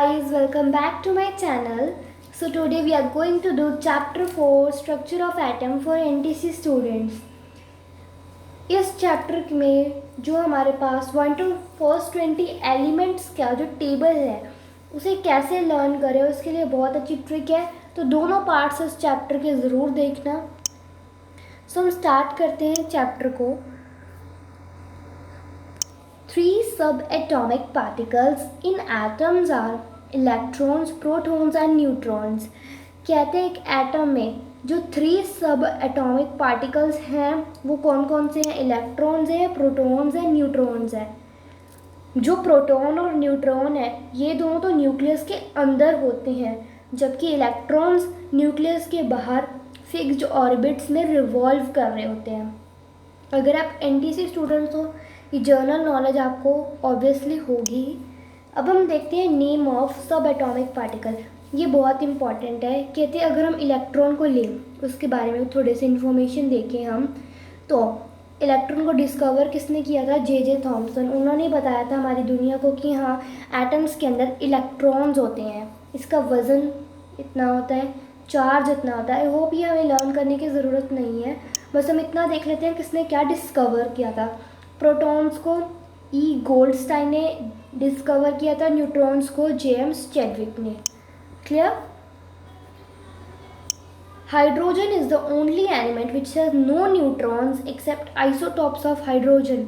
Guys, welcome back to my channel. So today we are going to do chapter 4 structure of atom for NTC students. इस chapter में जो हमारे पास 1 to first 20 elements का जो table है उसे कैसे लर्न करें उसके लिए बहुत अच्छी ट्रिक है, तो दोनों पार्ट्स इस चैप्टर के ज़रूर देखना। सो हम स्टार्ट करते हैं चैप्टर को। 3 subatomic particles in atoms are electrons, protons and neutrons। कहते हैं एक एटम में जो 3 सब एटॉमिक पार्टिकल्स हैं वो कौन कौन से हैं? इलेक्ट्रॉन्स हैं, प्रोटॉन्स हैं, न्यूट्रॉन्स हैं। जो प्रोटॉन और न्यूट्रॉन है ये दोनों तो न्यूक्लियस के अंदर होते हैं, जबकि इलेक्ट्रॉन्स न्यूक्लियस के बाहर फिक्स्ड ऑर्बिट्स में रिवॉल्व कर रहे होते हैं। अगर आप एनटीसी स्टूडेंट्स हो ये जनरल नॉलेज आपको ऑब्वियसली होगी। अब हम देखते हैं नेम ऑफ सब एटॉमिक पार्टिकल। ये बहुत इंपॉर्टेंट है। कहते हैं अगर हम इलेक्ट्रॉन को लें उसके बारे में थोड़े से इन्फॉर्मेशन देखें हम, तो इलेक्ट्रॉन को डिस्कवर किसने किया था? J Thomson. उन्होंने बताया था हमारी दुनिया को कि हाँ एटम्स के अंदर इलेक्ट्रॉन्स होते हैं, इसका वज़न इतना होता है, चार्ज इतना होता है। आई होप ये हमें लर्न करने की ज़रूरत नहीं है, बस हम इतना देख लेते हैं किसने क्या डिस्कवर किया था। प्रोटॉन्स को ई गोल्डस्टाइन ने डिस्कवर किया था, न्यूट्रॉन्स को जेम्स चैडविक ने। Clear? Hydrogen is the only element which has no neutrons except isotopes of hydrogen.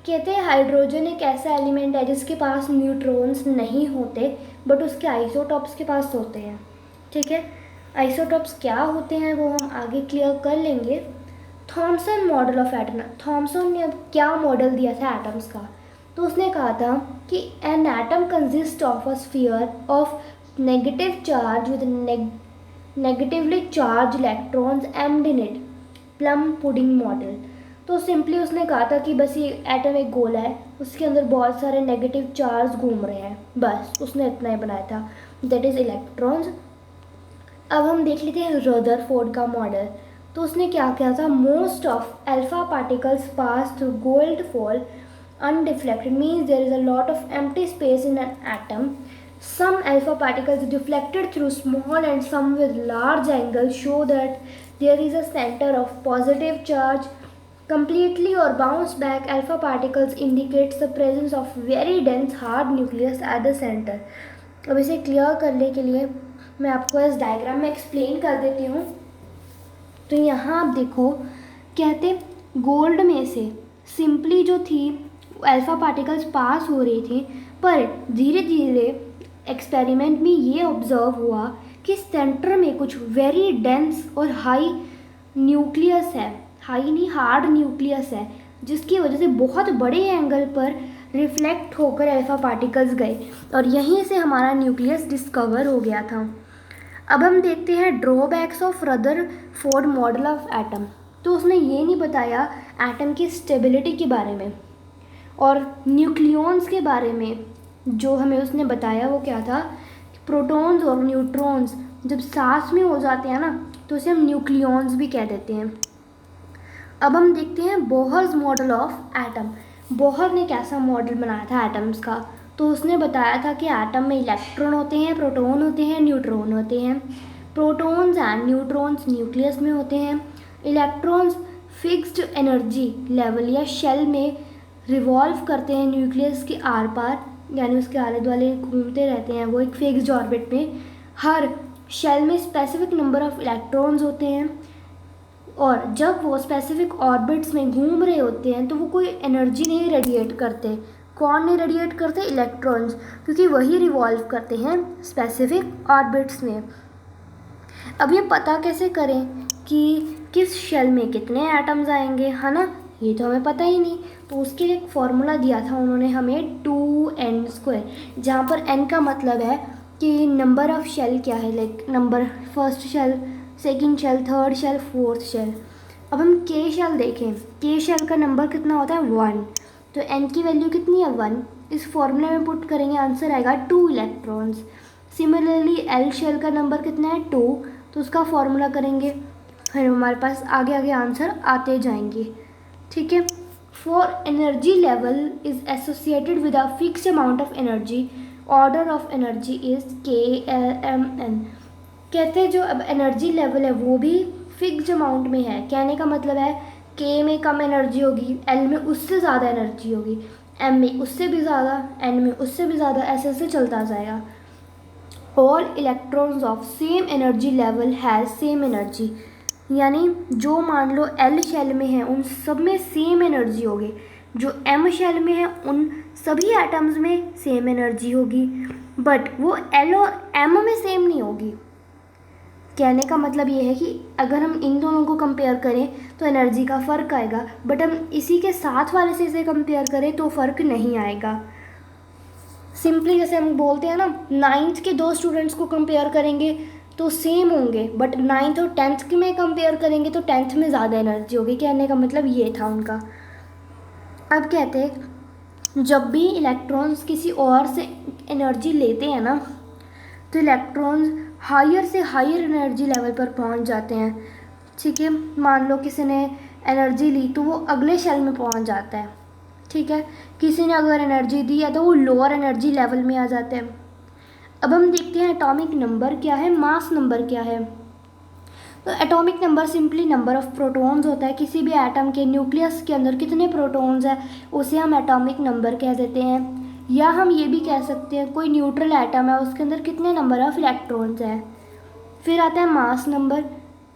कहते हैं हाइड्रोजन एक ऐसा एलिमेंट है जिसके पास न्यूट्रॉन्स नहीं होते बट उसके आइसोटॉप्स के पास होते हैं। ठीक है, आइसोटॉप्स क्या होते हैं वो हम आगे क्लियर कर लेंगे। Thomson model of atom. Thomson ने अब क्या मॉडल दिया था एटम्स का? तो उसने कहा था कि an atom consist of a sphere of negative charge with negatively charge electrons aimed in it, plum pudding model. तो सिंपली उसने कहा था कि बस ये एटम एक गोला है, उसके अंदर बहुत सारे नेगेटिव चार्ज घूम रहे हैं, बस उसने इतना ही बनाया था, दैट इज़ इलेक्ट्रॉन्स। अब हम देख लेते हैं रदरफोर्ड का मॉडल। तो उसने क्या किया था? Most of alpha particles pass through gold fall undeflected, means there is a lot of empty space in an atom. Some alpha particles deflected through small and some with large angles show that there is a center of positive charge. Completely or bounce back alpha particles indicates the presence of very dense hard nucleus at the center. अब इसे clear करने के लिए मैं आपको इस diagram में explain कर देती हूँ। तो यहाँ आप देखो, कहते गोल्ड में से सिंपली जो थी अल्फ़ा पार्टिकल्स पास हो रही थी, पर धीरे धीरे एक्सपेरिमेंट में ये ऑब्ज़र्व हुआ कि सेंटर में कुछ वेरी डेंस और हाई न्यूक्लियस है, हाई नहीं हार्ड न्यूक्लियस है, जिसकी वजह से बहुत बड़े एंगल पर रिफ्लेक्ट होकर अल्फ़ा पार्टिकल्स गए और यहीं से हमारा न्यूक्लियस डिस्कवर हो गया था। अब हम देखते हैं drawbacks of Rutherford model of atom. तो उसने ये नहीं बताया एटम की स्टेबिलिटी के बारे में और न्यूक्लियॉन्स के बारे में। जो हमें उसने बताया वो क्या था? प्रोटॉन्स और न्यूट्रॉन्स जब साथ में हो जाते हैं ना तो उसे हम न्यूक्लियॉन्स भी कह देते हैं। अब हम देखते हैं Bohr's model of atom. Bohr ने कैसा मॉडल बनाया था एटम्स का? तो उसने बताया था कि एटम में इलेक्ट्रॉन होते हैं, प्रोटॉन होते हैं, न्यूट्रॉन होते हैं। प्रोटॉन्स एंड न्यूट्रॉन्स न्यूक्लियस में होते हैं। इलेक्ट्रॉन्स फिक्स्ड एनर्जी लेवल या शेल में रिवॉल्व करते हैं न्यूक्लियस के आर पार, यानी उसके आले दुआले घूमते रहते हैं वो एक फिक्स्ड ऑर्बिट में। हर शेल में स्पेसिफिक नंबर ऑफ इलेक्ट्रॉन्स होते हैं और जब वो स्पेसिफिक ऑर्बिट्स में घूम रहे होते हैं तो वो कोई एनर्जी नहीं रेडिएट करते। कौन नहीं रेडिएट करते? इलेक्ट्रॉन्स, क्योंकि वही रिवॉल्व करते हैं स्पेसिफिक ऑर्बिट्स में। अब ये पता कैसे करें कि किस शेल में कितने एटम्स आएंगे, है ना? ये तो हमें पता ही नहीं। तो उसके लिए एक फॉर्मूला दिया था उन्होंने हमें 2n², जहाँ पर n का मतलब है कि नंबर ऑफ शेल क्या है, like number first shell, second shell, third shell, fourth shell. अब हम k शेल देखें, k शेल का नंबर कितना होता है? 1। तो n की वैल्यू कितनी है? 1। इस फॉर्मूले में पुट करेंगे आंसर आएगा 2 इलेक्ट्रॉन्स। सिमिलरली l शेल का नंबर कितना है? 2। तो उसका फॉर्मूला करेंगे, फिर हमारे पास आगे आगे आंसर आते जाएंगे। ठीक है। For energy level is associated with a fixed amount of energy order of energy is K-L-M-N। कहते हैं जो अब एनर्जी लेवल है वो भी फिक्स्ड अमाउंट में है। कहने का मतलब है K में कम एनर्जी होगी, L में उससे ज़्यादा एनर्जी होगी, M में उससे भी ज़्यादा, N में उससे भी ज़्यादा, ऐसे ऐसे चलता जाएगा। All electrons of same energy level has same energy, यानी जो मान लो L शेल में है उन सब में सेम एनर्जी होगी, जो M शेल में है उन सभी एटम्स में सेम एनर्जी होगी, बट वो L और M में सेम नहीं होगी। कहने का मतलब ये है कि अगर हम इन दोनों को कंपेयर करें तो एनर्जी का फ़र्क आएगा, बट हम इसी के साथ वाले से इसे कंपेयर करें तो फ़र्क नहीं आएगा। सिंपली जैसे हम बोलते हैं ना, 9th के 2 स्टूडेंट्स को कंपेयर करेंगे तो सेम होंगे, बट 9th और 10th के में कंपेयर करेंगे तो 10th में ज़्यादा एनर्जी होगी। कहने का मतलब ये था उनका। अब कहते हैं जब भी इलेक्ट्रॉन्स किसी और से एनर्जी लेते हैं ना तो इलेक्ट्रॉन्स हायर से हायर एनर्जी लेवल पर पहुंच जाते हैं। ठीक है, मान लो किसी ने एनर्जी ली तो वो अगले शेल में पहुंच जाता है। ठीक है, किसी ने अगर एनर्जी दी है तो वो लोअर एनर्जी लेवल में आ जाते हैं। अब हम देखते हैं एटॉमिक नंबर क्या है, मास नंबर क्या है। तो atomic number simply number of protons होता है। किसी भी एटम के न्यूक्लियस के अंदर कितने प्रोटॉन्स हैं उसे हम एटॉमिक नंबर कह देते हैं। या हम ये भी कह सकते हैं कोई न्यूट्रल एटम है उसके अंदर कितने नंबर ऑफ इलेक्ट्रॉन्स हैं। फिर आता है mass number.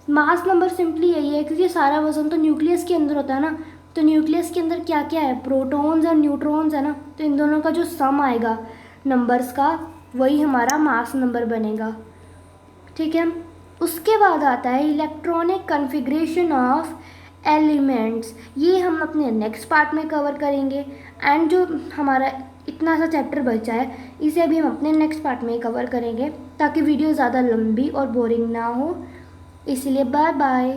Mass number simply यही है क्योंकि सारा वजन तो न्यूक्लियस के अंदर होता है ना, तो न्यूक्लियस के अंदर क्या क्या है, प्रोटॉन्स और न्यूट्रॉन्स है ना, तो इन दोनों का जो सम आएगा नंबर्स का वही हमारा मास नंबर बनेगा। ठीक है, उसके बाद आता है इलेक्ट्रॉनिक कन्फिग्रेशन ऑफ एलिमेंट्स। ये हम अपने नेक्स्ट पार्ट में कवर करेंगे। एंड जो हमारा इतना सा चैप्टर बचा है इसे भी हम अपने नेक्स्ट पार्ट में कवर करेंगे ताकि वीडियो ज़्यादा लंबी और बोरिंग ना हो। इसलिए बाय बाय।